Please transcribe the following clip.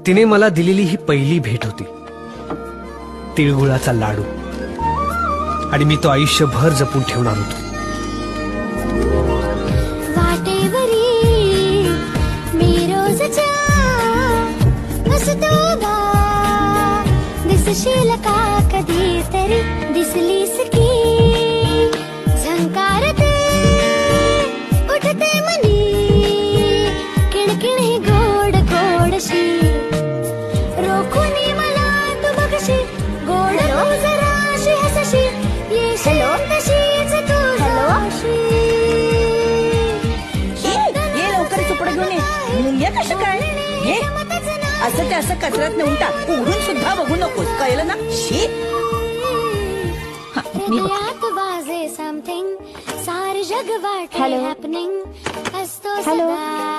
तिने मला दिलेली ही पहिली भेट होती, तिळगुळाचा लाडू, आणि मी तो आयुष्यभर जपून ठेवणार होतो. वाटेवरी मी रोजच्या वस्तूगा दिसशील का कधीतरी, दिसलीस की झंकारते उठते मनी किणकिणी गोड गोडशी, रोखुनी मला तू बघशी गोड जराशी हसशी, येशील तशीच तू जाशी. ये लवकर सुपडं घेऊन ये कसं काय ये असं ते असं कचऱ्यात नेऊन टाक, उडून सुद्धा बघू नकोस, कळलं ना. शी हृदयात वाजे समथिंग, सारे जग वाटे हॅपनिंग असतो सदा.